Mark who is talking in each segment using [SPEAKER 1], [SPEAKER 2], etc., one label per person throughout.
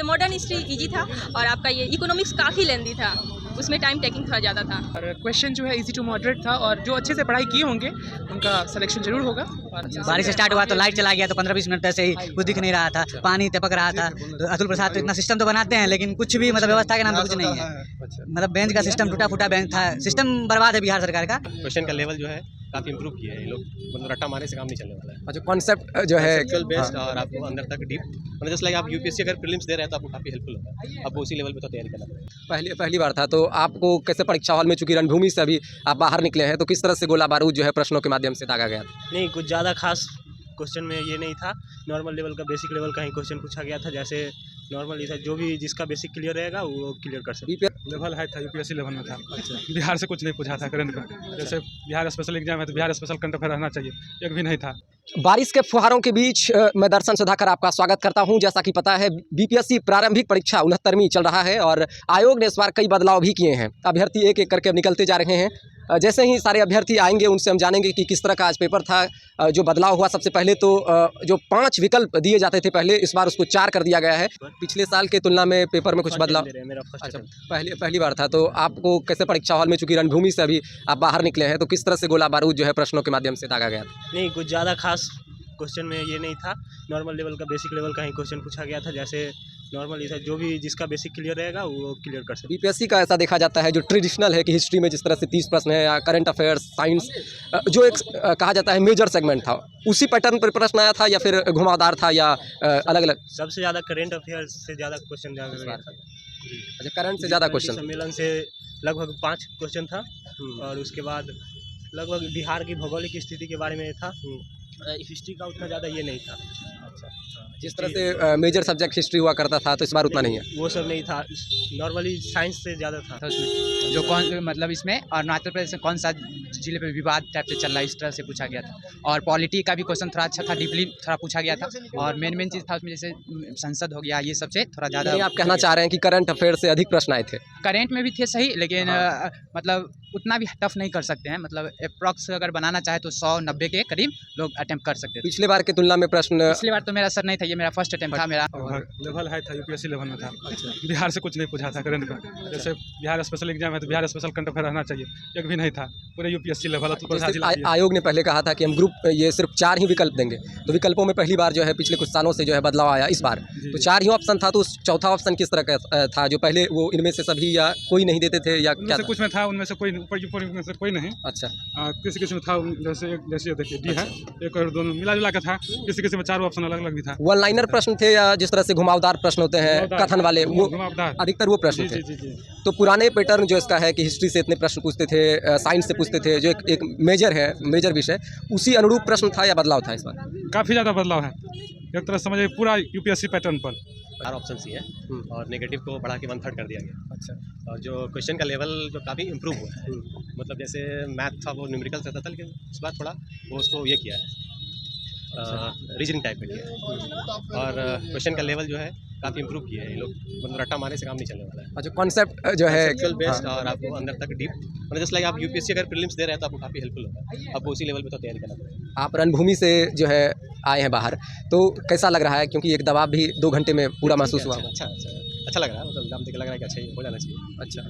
[SPEAKER 1] Modern history easy था और आपका ये इकोनॉमिक्स काफ़ी लेंदी था, उसमें टाइम टेकिंग थोड़ा ज़्यादा था।
[SPEAKER 2] और क्वेश्चन जो है इजी टू मॉडरेट था और जो अच्छे से पढ़ाई किए होंगे उनका सिलेक्शन जरूर होगा।
[SPEAKER 3] बारिश स्टार्ट हुआ तो लाइट चला गया, तो 15-20 मिनट ऐसे ही कुछ दिख नहीं रहा था, पानी टपक रहा था। तो अतुल प्रसाद तो इतना सिस्टम तो बनाते हैं लेकिन कुछ भी मतलब व्यवस्था के नाम पे कुछ नहीं है। मतलब बेंच का सिस्टम टूटा फूटा बेंच था, सिस्टम बर्बाद है बिहार सरकार का।
[SPEAKER 4] क्वेश्चन का लेवल जो है काफ़ी इंप्रूव किया है ये लोग, मतलब रट्टा मारने से काम नहीं चलने वाला है।
[SPEAKER 5] अच्छा, कॉन्सेप्ट जो है
[SPEAKER 4] एक्चुअल बेस्ड और आपको अंदर तक डीप, मतलब जस्ट लाइक आप यूपीएससी अगर प्रीलिम्स दे रहे हैं तो आपको काफ़ी हेल्पफुल होगा, आपको उसी लेवल पे तो तैयारी करना पड़ेगा।
[SPEAKER 5] पहली बार था, तो आपको कैसे परीक्षा हॉल में, चूंकि रणभूमि से अभी आप बाहर निकले हैं, तो किस तरह से गोला बारूद जो है प्रश्नों के माध्यम से दागा गया?
[SPEAKER 6] नहीं, कुछ ज़्यादा खास क्वेश्चन में ये नहीं था, नॉर्मल लेवल का बेसिक लेवल का ही क्वेश्चन पूछा गया था। जैसे नॉर्मल था, जो भी जिसका बेसिक क्लियर रहेगा वो क्लियर कर सकते।
[SPEAKER 2] लेवल हाई था, यूपीएससी लेवल में था। बिहार से कुछ नहीं पूछा था करंट का, जैसे बिहार स्पेशल एग्जाम है तो बिहार स्पेशल करंट अफेयर रहना चाहिए, एक भी नहीं था।
[SPEAKER 5] बारिश के फुहारों के बीच मैं दर्शन सुधाकर आपका स्वागत करता हूं। जैसा कि पता है, बीपीएससी प्रारंभिक परीक्षा 69वीं चल रहा है और आयोग ने इस बार कई बदलाव भी किए हैं। अभ्यर्थी एक एक करके अब निकलते जा रहे हैं। जैसे ही सारे अभ्यर्थी आएंगे उनसे हम जानेंगे कि किस तरह का आज पेपर था, जो बदलाव हुआ। सबसे पहले तो जो 5 विकल्प दिए जाते थे पहले, इस बार उसको 4 कर दिया गया है। पिछले साल के तुलना में पेपर में कुछ बदलाव। अच्छा, पहली बार था, तो आपको कैसे परीक्षा हॉल में, चूंकि रणभूमि से अभी आप बाहर निकले हैं, तो किस तरह से गोला बारूद जो है प्रश्नों के माध्यम से दागा गया?
[SPEAKER 6] नहीं, कुछ ज़्यादा खास क्वेश्चन में ये नहीं था, नॉर्मल लेवल का बेसिक लेवल का ही क्वेश्चन पूछा गया था। जैसे नॉर्मल था, जो भी जिसका बेसिक क्लियर रहेगा वो क्लियर कर सकते।
[SPEAKER 5] बीपीएससी का ऐसा देखा जाता है, जो ट्रेडिशनल है कि हिस्ट्री में जिस तरह से 30 प्रश्न है, या करंट अफेयर्स, साइंस, जो एक कहा जाता है मेजर सेगमेंट था, उसी पैटर्न पर प्रश्न आया था या फिर घुमावदार था या अलग अलग?
[SPEAKER 6] सबसे ज़्यादा करंट अफेयर्स से ज़्यादा क्वेश्चन गया था।
[SPEAKER 5] अच्छा, करंट से ज़्यादा क्वेश्चन।
[SPEAKER 6] सम्मेलन से लगभग 5 क्वेश्चन था और उसके बाद लगभग बिहार की भौगोलिक स्थिति के बारे में था। हिस्ट्री का उतना ज़्यादा ये नहीं था। अच्छा,
[SPEAKER 5] जिस तरह से मेजर सब्जेक्ट हिस्ट्री हुआ करता था, तो इस बार उतना नहीं है,
[SPEAKER 6] वो सब नहीं था। नॉर्मली साइंस से ज़्यादा था
[SPEAKER 3] उसमें जो कौन मतलब इसमें अरुणाचल प्रदेश में कौन सा जिले पे विवाद टाइप से चल रहा है, इस तरह से पूछा गया था। और पॉलिटी का भी क्वेश्चन थोड़ा अच्छा था, डीपली थोड़ा पूछा गया था। और मेन चीज़ था उसमें, जैसे संसद हो गया, ये सबसे थोड़ा ज़्यादा।
[SPEAKER 5] आप कहना चाह रहे हैं कि करंट अफेयर से अधिक प्रश्न आए थे?
[SPEAKER 3] करेंट में भी थे सही, लेकिन मतलब उतना भी टफ नहीं कर सकते हैं। मतलब अप्रॉक्स अगर बनाना चाहे तो 190 के करीब लोग अटेम्प्ट कर सकते थे।
[SPEAKER 5] पिछले बार की तुलना में प्रश्न?
[SPEAKER 3] पिछली बार तो मेरा सर नहीं था, ये मेरा फर्स्ट अटेम्प्ट था। मेरा
[SPEAKER 2] लेवल हाई था, यूपीएससी लेवल में था। बिहार से कुछ नहीं पूछा था करंट का, जैसे बिहार स्पेशल एग्जाम है तो बिहार स्पेशल करंट अफेयर रहना चाहिए, एक भी नहीं था। पूरे यूपीएससी लेवल।
[SPEAKER 5] आयोग ने पहले कहा था कि हम ग्रुप ये सिर्फ 4 ही विकल्प देंगे, तो विकल्पों में पहली बार जो है पिछले कुछ सालों से जो है बदलाव आया इस बार। तो 4 ही ऑप्शन था, तो चौथा ऑप्शन किस तरह का था? जो पहले वो इनमें से सभी या कोई नहीं देते थे, या क्या?
[SPEAKER 2] कुछ में था, उनमें से कोई में से कोई नहीं।
[SPEAKER 5] अच्छा,
[SPEAKER 2] किसी में था, जैसे देखिए डी है, एक और दोनों मिला जुला का था। किसी में 4 ऑप्शन अलग अलग भी था।
[SPEAKER 5] वन लाइनर प्रश्न थे या जिस तरह से घुमावदार प्रश्न होते हैं कथन वाले, वो अधिकतर वो प्रश्न थे। तो पुराने पैटर्न जो इसका है कि हिस्ट्री से इतने प्रश्न पूछते थे, साइंस से पूछते थे, जो एक मेजर है, मेजर विषय, उसी अनुरूप प्रश्न था या बदलाव था इस बार?
[SPEAKER 2] काफ़ी ज़्यादा बदलाव है, एक तरह समझिए पूरा यूपीएससी पैटर्न पर।
[SPEAKER 4] 4 ऑप्शन ही है और नेगेटिव को बढ़ा के 1/3 कर दिया गया। अच्छा, और जो क्वेश्चन का लेवल जो काफ़ी इंप्रूव हुआ है, मतलब जैसे मैथ था वो न्यूमेरिकल से था, लेकिन इस बार थोड़ा वो उसको ये किया है, रीजनिंग टाइप में किया है। और क्वेश्चन का लेवल जो है काफ़ी इंप्रूव किया है ये लोग, मतलब रट्टा मारने से काम नहीं चलने वाला है।
[SPEAKER 5] अच्छा, कॉन्सेप्ट जो है
[SPEAKER 4] एक्चुअल बेस्ड और आपको अंदर तक डीप, मतलब जस्ट लाइक आप यूपीएससी अगर प्रीलिम्स दे रहे हैं तो आपको काफ़ी हेल्पफुल होगा, आपको उसी लेवल पे तो तैयारी करना पड़ेगा।
[SPEAKER 5] आप रणभूमि से जो है आए हैं बाहर, तो कैसा लग रहा है? क्योंकि एक दबाव भी 2 घंटे में पूरा महसूस हुआ।
[SPEAKER 4] अच्छा लग रहा है, मतलब एग्जाम देख लग रहा है कि अच्छा ही हो जाना चाहिए।
[SPEAKER 5] अच्छा,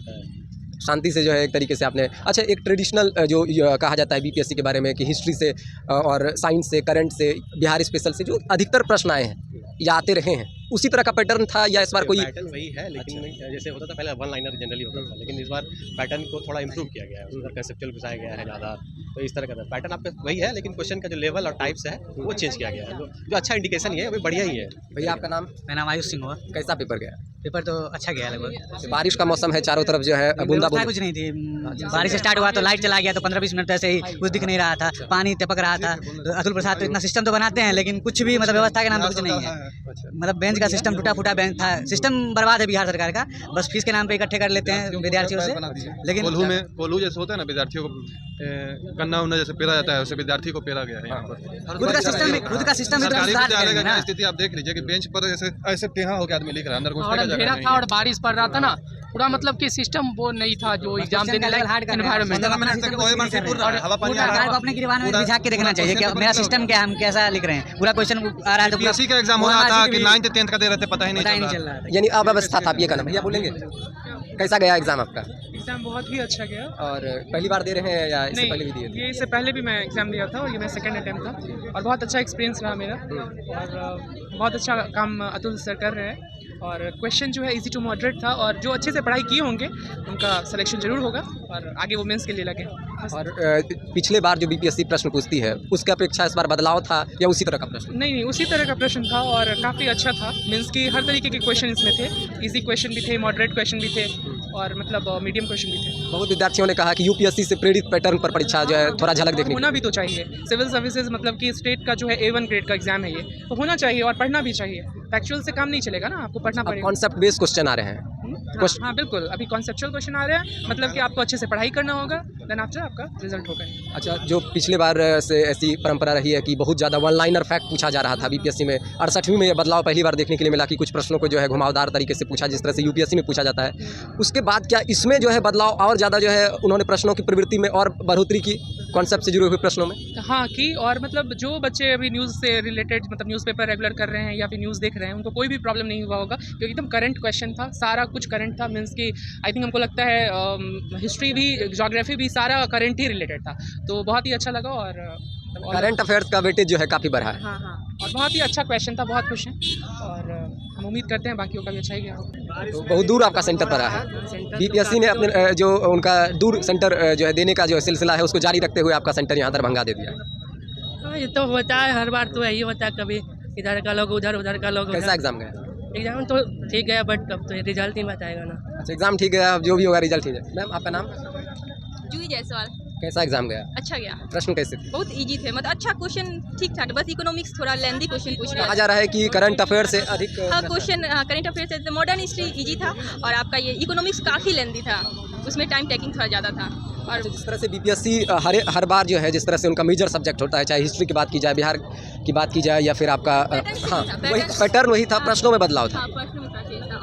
[SPEAKER 5] शांति से जो है एक तरीके से आपने। अच्छा, एक ट्रेडिशनल जो कहा जाता है बीपीएससी के बारे में कि हिस्ट्री से और साइंस से, करंट से, बिहार स्पेशल से जो अधिकतर प्रश्न आए हैं या आते रहे हैं, उसी तरह का पैटर्न था या इस बार कोई?
[SPEAKER 4] पैटर्न वही है, लेकिन जैसे होता था पहले वन लाइनर जनरली होता था, लेकिन इस बार पैटर्न को थोड़ा इंप्रूव किया गया है, उसमें कंसेप्चुअल घुसाया गया है ज़्यादा, तो इस तरह का पैटर्न आपका वही है, लेकिन क्वेश्चन का जो लेवल और टाइप्स है वो चेंज किया गया है, जो अच्छा इंडिकेशन ही है, वो बढ़िया ही है।
[SPEAKER 5] भैया आपका नाम?
[SPEAKER 3] मेरा नाम आयुष सिंह हुआ।
[SPEAKER 5] कैसा पेपर गया?
[SPEAKER 3] पेपर तो अच्छा गया लगभग।
[SPEAKER 5] बारिश का मौसम है, चारों तरफ जो है बूंदा बूंद।
[SPEAKER 3] कुछ नहीं थी, बारिश स्टार्ट हुआ तो लाइट चला गया, तो 15-20 मिनट ऐसे ही कुछ दिख नहीं रहा था, पानी टपक रहा था। तो अतुल प्रसाद तो इतना सिस्टम तो बनाते हैं लेकिन कुछ भी मतलब व्यवस्था के नाम पे कुछ नहीं है। मतलब बेंच का सिस्टम टूटा फूटा बेंच था, सिस्टम बर्बाद है बिहार सरकार का। बस फीस के नाम पे इकट्ठे कर लेते हैं विद्यार्थियों से, लेकिन
[SPEAKER 7] कोल्हू जैसे होता है ना, विद्यार्थियों को गन्ना उन्ना जैसे पेरा जाता है, उसे विद्यार्थी को पेरा गया है यहाँ पर।
[SPEAKER 3] खुद का सिस्टम
[SPEAKER 7] सरकारी विद्यालय का स्थिति आप देख लीजिए कि बेंच पर ऐसे टेढ़ा होकर आदमी लिख रहा है, अंदर घुसने का जगह नहीं है।
[SPEAKER 8] और बारिश पड़ रहा था ना, पूरा मतलब कि सिस्टम वो नहीं था जो एग्जाम देने लायक एनवायरनमेंट।
[SPEAKER 3] अपने गिरवान में बिछा के देखना चाहिए कि मेरा सिस्टम क्या है, हम कैसा लिख रहे हैं। पूरा क्वेश्चन आ रहा है तो
[SPEAKER 7] यूपीएससी का एग्जाम हो रहा था कि 9th 10th का दे रहे थे, पता ही नहीं
[SPEAKER 3] चल रहा था।
[SPEAKER 5] यानी अव्यवस्था था, आप ये कहना भैया बोलेंगे कैसा गया एग्जाम आपका?
[SPEAKER 9] एग्ज़ाम बहुत ही अच्छा गया।
[SPEAKER 5] और पहली बार दे रहे हैं या इससे पहले भी दिए थे?
[SPEAKER 9] ये इससे पहले भी मैं एग्ज़ाम दिया था और ये मेरा सेकंड अटैम्प्ट था और बहुत अच्छा एक्सपीरियंस रहा मेरा। और बहुत अच्छा काम अतुल सर कर रहे हैं और क्वेश्चन जो है इजी टू मॉडरेट था और जो अच्छे से पढ़ाई किए होंगे उनका सिलेक्शन जरूर होगा और आगे वो मेंस के लिए लगे।
[SPEAKER 5] और पिछले बार जो बीपीएससी प्रश्न पूछती है उसके अपेक्षा इस बार बदलाव था या उसी तरह का प्रश्न?
[SPEAKER 9] नहीं, उसी तरह का प्रश्न था और काफ़ी अच्छा था। मीन्स की हर तरीके के क्वेश्चन इसमें थे, इजी क्वेश्चन भी थे, मॉडरेट क्वेश्चन भी थे और मतलब मीडियम क्वेश्चन भी थे।
[SPEAKER 5] बहुत विद्यार्थियों ने कहा कि यूपीएससी से प्रेरित पैटर्न पर परीक्षा जो है थोड़ा झलक देखने
[SPEAKER 9] होना भी तो चाहिए। सिविल सर्विसेज मतलब कि स्टेट का जो है A1 ग्रेड का एग्जाम है, ये तो होना चाहिए और पढ़ना भी चाहिए। फैक्चुअल से काम नहीं चलेगा ना, आपको पढ़ना पड़ेगा।
[SPEAKER 5] कॉन्सेप्ट बेस्ड क्वेश्चन आ रहे हैं।
[SPEAKER 9] हाँ बिल्कुल, अभी कॉन्सेप्चुअल क्वेश्चन आ रहे हैं, मतलब कि आपको अच्छे से पढ़ाई करना होगा, देन आफ्टर आपका रिजल्ट होगा।
[SPEAKER 5] अच्छा, जो पिछले बार से ऐसी परंपरा रही है कि बहुत ज़्यादा वन लाइनर फैक्ट पूछा जा रहा था बीपीएससी में, 68वीं में ये बदलाव पहली बार देखने के लिए मिला कि कुछ प्रश्नों को जो है घुमावदार तरीके से पूछा जिस तरह से यूपीएससी में पूछा जाता है। उसके बाद क्या इसमें जो है बदलाव और ज़्यादा जो है उन्होंने प्रश्नों की प्रवृत्ति में और बढ़ोतरी की कॉन्सेप्ट से जुड़े हुए प्रश्नों में?
[SPEAKER 9] हाँ की, और मतलब जो बच्चे अभी न्यूज़ से रिलेटेड मतलब न्यूज़पेपर रेगुलर कर रहे हैं या फिर न्यूज़ देख रहे हैं उनको कोई भी प्रॉब्लम नहीं हुआ होगा क्योंकि एकदम करंट क्वेश्चन था, सारा कुछ करंट था। मीन्स कि आई थिंक हमको लगता है हिस्ट्री भी, ज्योग्राफी भी सारा करंट ही रिलेटेड था, तो बहुत ही अच्छा लगा। और
[SPEAKER 5] करंट अफेयर्स का वेटेज जो है काफ़ी बढ़ा है।
[SPEAKER 9] हाँ, और बहुत ही अच्छा क्वेश्चन था, बहुत खुश हैं और हम उम्मीद करते हैं बाकियों का भी अच्छा ही गया होगा।
[SPEAKER 5] तो बहुत दूर आपका सेंटर पड़ा है। बीपीएससी ने अपने जो उनका दूर सेंटर जो है देने का जो सिलसिला है उसको जारी रखते हुए आपका सेंटर यहाँ दरभंगा दे दिया।
[SPEAKER 8] ये तो होता है, हर बार तो यही होता है, कभी इधर का लोग उधर, उधर का लोग।
[SPEAKER 5] कैसा एग्जाम गया?
[SPEAKER 8] एग्जाम तो ठीक गया बट अब तो रिजल्ट ही बताएगा ना।
[SPEAKER 5] अच्छा, एग्जाम ठीक गया, अब जो भी होगा रिजल्ट ठीक है। मैम आपका नाम?
[SPEAKER 1] जूही जायसवाल।
[SPEAKER 5] कैसा एग्जाम गया?
[SPEAKER 1] अच्छा गया।
[SPEAKER 5] प्रश्न कैसे थे?
[SPEAKER 1] बहुत इजी थे, मतलब अच्छा क्वेश्चन ठीक था, बस इकोनॉमिक्स थोड़ा लेंदी क्वेश्चन पूछ रहा
[SPEAKER 5] कहा जा रहा है कि करंट अफेयर से अधिक।
[SPEAKER 1] हाँ, क्वेश्चन करंट अफेयर से मॉडर्न हिस्ट्री इजी था और आपका ये इकोनॉमिक्स काफ़ी लेंदी था, उसमें टाइम टेकिंग थोड़ा ज़्यादा था। और
[SPEAKER 5] जिस तरह से बीपीएससी हर बार जो है जिस तरह से उनका मेजर सब्जेक्ट होता है, चाहे हिस्ट्री की बात की जाए, बिहार की बात की जाए या फिर आपका हाँ वही पैटर्न वही था, प्रश्नों में बदलाव था।
[SPEAKER 1] हाँ, प्रश्न में था।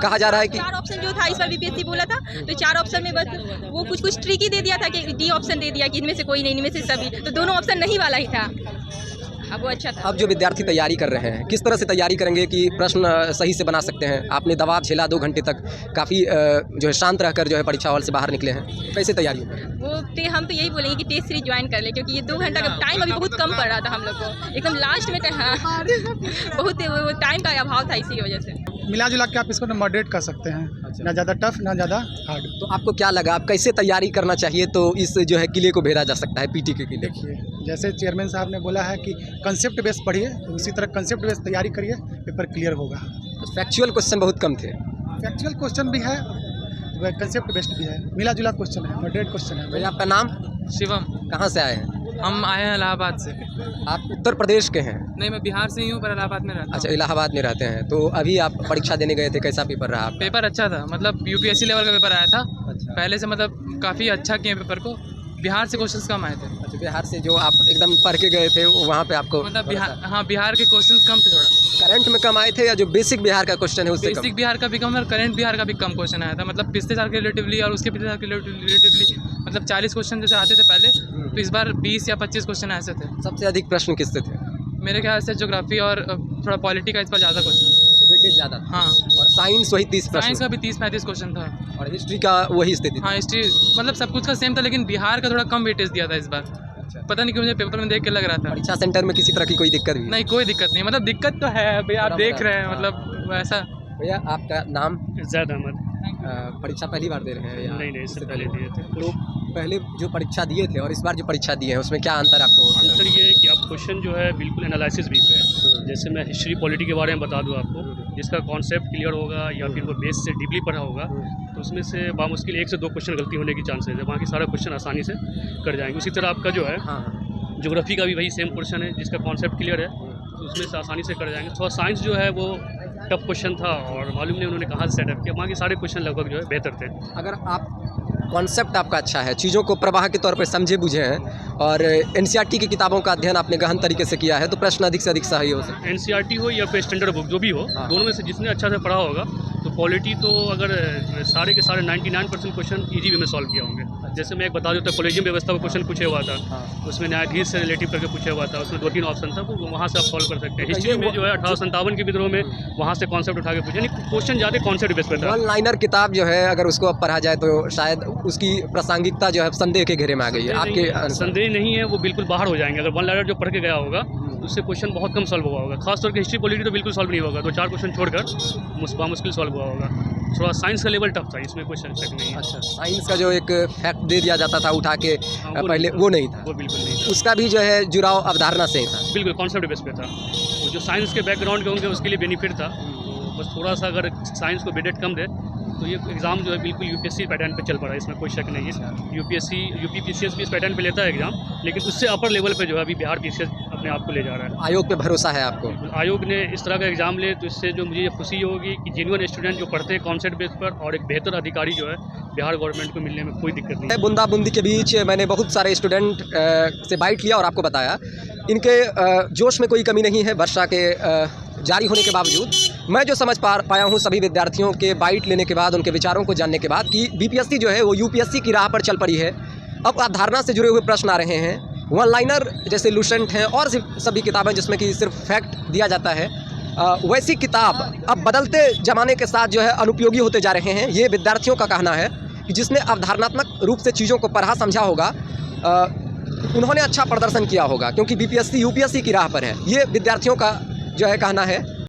[SPEAKER 5] कहा जा रहा है कि
[SPEAKER 1] 4 ऑप्शन जो था इस बार बीपीएससी बोला था, तो 4 ऑप्शन में बस वो कुछ ट्रिकी दे दिया था कि डी ऑप्शन दे दिया कि इनमें से कोई नहीं, इनमें से सभी, तो दोनों ऑप्शन नहीं वाला ही था। अब वो अच्छा था।
[SPEAKER 5] अब जो विद्यार्थी तैयारी कर रहे हैं किस तरह से तैयारी करेंगे कि प्रश्न सही से बना सकते हैं? आपने दबाव झेला 2 घंटे तक, काफ़ी जो है शांत रहकर जो है परीक्षा हॉल से बाहर निकले हैं, कैसे तैयारी हो?
[SPEAKER 1] हम तो यही बोलेंगे कि टेस्ट सीरीज ज्वाइन कर ले क्योंकि ये 2 घंटा का टाइम अभी बहुत कम पड़ रहा था हम लोग को, एकदम लास्ट में बहुत टाइम का अभाव था, इसी वजह से।
[SPEAKER 10] मिला जुला के आप इसको मॉडरेट कर सकते हैं।
[SPEAKER 5] अच्छा।
[SPEAKER 10] ना ज़्यादा टफ ना ज़्यादा हार्ड।
[SPEAKER 5] तो आपको क्या लगा, आप कैसे तैयारी करना चाहिए तो इस जो है किले को भेदा जा सकता है, पीटी के किले?
[SPEAKER 10] देखिए, जैसे चेयरमैन साहब ने बोला है कि कंसेप्ट बेस पढ़िए, तो उसी तरह कंसेप्ट बेस तैयारी करिए, पेपर क्लियर होगा।
[SPEAKER 5] तो फैक्चुअल क्वेश्चन बहुत कम थे।
[SPEAKER 10] फैक्चुअल क्वेश्चन भी है, कंसेप्ट बेस्ड भी है, मिला जुला क्वेश्चन है, मॉडरेट क्वेश्चन है।
[SPEAKER 5] भैया आपका नाम?
[SPEAKER 8] शिवम।
[SPEAKER 5] कहाँ से आए हैं?
[SPEAKER 8] हम आए हैं इलाहाबाद से।
[SPEAKER 5] आप उत्तर प्रदेश के हैं?
[SPEAKER 8] नहीं, मैं बिहार से ही हूँ पर इलाहाबाद में रहता हूँ।
[SPEAKER 5] अच्छा, इलाहाबाद में रहते हैं। तो अभी आप परीक्षा देने गए थे, कैसा पेपर रहा आपका?
[SPEAKER 8] पेपर अच्छा था, मतलब यूपीएससी लेवल का पेपर आया था।
[SPEAKER 5] अच्छा।
[SPEAKER 8] पहले से मतलब काफ़ी अच्छा किए पेपर को, बिहार से क्वेश्चंस कम आए थे।
[SPEAKER 5] अच्छा, बिहार से जो आप एकदम पढ़ के गए थे वहाँ पे आपको
[SPEAKER 8] मतलब बिहार, हाँ बिहार के क्वेश्चंस कम थे थोड़ा।
[SPEAKER 5] करंट में कम आए थे या जो बेसिक बिहार का क्वेश्चन है उससे कम?
[SPEAKER 8] बेसिक बिहार का भी कम और करंट बिहार का भी कम क्वेश्चन आया था, मतलब पिछले साल के रिलेटिवली और उसके पिछले साल के रिलेटिवली मतलब 40 क्वेश्चन जैसे आते थे पहले, तो इस बार 20 या 25 क्वेश्चन ऐसे थे।
[SPEAKER 5] सबसे अधिक प्रश्न किससे थे?
[SPEAKER 8] मेरे ख्याल से ज्योग्राफी और थोड़ा पॉलिटी का इस पर ज़्यादा क्वेश्चन।
[SPEAKER 5] वेटेज ज़्यादा?
[SPEAKER 8] हाँ।
[SPEAKER 5] और साइंस वही 30 प्रश्न?
[SPEAKER 8] साइंस का भी 30-35 क्वेश्चन था।
[SPEAKER 5] और हिस्ट्री का वही स्थिति?
[SPEAKER 8] हाँ, हिस्ट्री मतलब सब कुछ का सेम था, लेकिन बिहार का थोड़ा कम वेटेज दिया था इस बार। पता नहीं क्यों, मुझे पेपर में देख के लग रहा था।
[SPEAKER 5] परीक्षा सेंटर में किसी तरह की कोई दिक्कत भी
[SPEAKER 8] नहीं? कोई दिक्कत नहीं, मतलब दिक्कत तो है भैया, आप देख रहे हैं, मतलब वैसा।
[SPEAKER 5] भैया आपका नाम?
[SPEAKER 6] जैद अहमद।
[SPEAKER 5] परीक्षा पहली बार दे रहे हैं या?
[SPEAKER 6] नहीं, इससे पहले दिए थे।
[SPEAKER 5] तो पहले जो परीक्षा दिए थे और इस बार जो परीक्षा दिए हैं उसमें क्या अंतर आपको?
[SPEAKER 6] आंसर ये है कि आप क्वेश्चन जो है बिल्कुल एनालिसिस भी पे है। जैसे मैं हिस्ट्री पॉलिटी के बारे में बता दूं आपको, जिसका कॉन्सेप्ट क्लियर होगा या फिर वो बेस से डीपली पढ़ा होगा, तो उसमें से बामुश्किल 1 से 2 क्वेश्चन गलती होने की चांसेस है, बाकी सारा क्वेश्चन आसानी से कर जाएंगे। उसी तरह आपका जो है ज्योग्राफी का भी वही सेम क्वेश्चन है, जिसका कॉन्सेप्ट क्लियर है तो उसमें से आसानी से कर जाएंगे। थोड़ा साइंस जो है वो टफ क्वेश्चन था और मालूम नहीं उन्होंने कहाँ से सेटअप किया, बाकी सारे क्वेश्चन लगभग जो है बेहतर थे।
[SPEAKER 5] अगर आप कॉन्सेप्ट आपका अच्छा है, चीज़ों को प्रवाह के तौर पर समझे बुझे हैं और एनसीईआरटी की किताबों का अध्ययन आपने गहन तरीके से किया है, तो प्रश्न अधिक से अधिक सही हो सकते हैं।
[SPEAKER 6] एनसीईआरटी हो या फिर स्टैंडर्ड बुक जो भी हो, दोनों में से जिसने अच्छा से पढ़ा होगा तो क्वालिटी तो अगर सारे के सारे 99% क्वेश्चन ईजी वे में सॉल्व किया होंगे। जैसे मैं एक बता देता, कॉलेजियम व्यवस्था का क्वेश्चन पूछा हुआ था, उसमें न्यायाधीश से रिलेटिव करके पूछा हुआ था, उसमें 2-3 ऑप्शन था, वो वहाँ से आप सॉल्व कर सकते हैं। हिस्ट्री में जो है 1857 के विद्रोह में वहाँ से कॉन्सेप्ट उठा के पूछे, यानी क्वेश्चन ज़्यादा कॉन्सेप्ट बेस पे था।
[SPEAKER 5] वन लाइनर किताब जो है अगर उसको अब पढ़ा जाए तो शायद उसकी प्रासंगिकता जो है संदेह के घेरे में आ गई है आपके अनुसार?
[SPEAKER 6] संदेह नहीं है, वो बिल्कुल बाहर हो जाएंगे। अगर वन लाइनर जो पढ़ के गया होगा उससे क्वेश्चन बहुत कम सॉल्व हुआ होगा, खासतौर पर हिस्ट्री पॉलिटी तो बिल्कुल सॉल्व नहीं होगा, 2-4 क्वेश्चन छोड़कर मुश्किल सॉल्व हुआ होगा। थोड़ा साइंस का लेवल टफ था, इसमें क्वेश्चन चेक नहीं है।
[SPEAKER 5] अच्छा, साइंस का जो एक फैक्ट दे दिया जाता था उठा के पहले, वो नहीं था,
[SPEAKER 6] वो बिल्कुल नहीं था।
[SPEAKER 5] उसका भी जो है जुड़ाव अवधारणा से ही था।
[SPEAKER 6] बिल्कुल कॉन्सेप्ट बेस पे था। वो जो साइंस के बैकग्राउंड के होंगे उसके लिए बेनिफिट था, तो बस थोड़ा सा अगर साइंस को वेटेज कम दे तो ये एग्ज़ाम जो है बिल्कुल यूपीएससी पैटर्न पे चल पड़ा है, इसमें कोई शक नहीं है। यूपी पीसीएस भी इस पैटर्न पे लेता है एग्ज़ाम, लेकिन उससे अपर लेवल पे जो है अभी बिहार पीसीएस अपने आप को ले जा रहा है।
[SPEAKER 5] आयोग पे भरोसा है आपको?
[SPEAKER 6] आयोग ने इस तरह का एग्ज़ाम ले तो इससे जो मुझे ये खुशी होगी कि जेन्युइन स्टूडेंट जो पढ़ते हैं कॉन्सेप्ट बेस पर और एक बेहतर अधिकारी जो है बिहार गवर्नमेंट को मिलने में कोई दिक्कत नहीं है।
[SPEAKER 5] बूंदा बूंदी के बीच मैंने बहुत सारे स्टूडेंट से बाइट लिया और आपको बताया इनके जोश में कोई कमी नहीं है। वर्षा के जारी होने के बावजूद मैं जो समझ पाया हूँ सभी विद्यार्थियों के बाइट लेने के बाद, उनके विचारों को जानने के बाद कि बीपीएससी जो है वो यूपीएससी की राह पर चल पड़ी है। अब अवधारणा से जुड़े हुए प्रश्न आ रहे हैं, वन लाइनर जैसे लूसेंट हैं और सभी किताबें जिसमें कि सिर्फ फैक्ट दिया जाता है, वैसी किताब अब बदलते ज़माने के साथ जो है अनुपयोगी होते जा रहे हैं। ये विद्यार्थियों का कहना है कि जिसने अवधारणात्मक रूप से चीज़ों को पढ़ा समझा होगा उन्होंने अच्छा प्रदर्शन किया होगा, क्योंकि बीपीएससी यूपीएससी की राह पर है। ये विद्यार्थियों का जो है कहना है।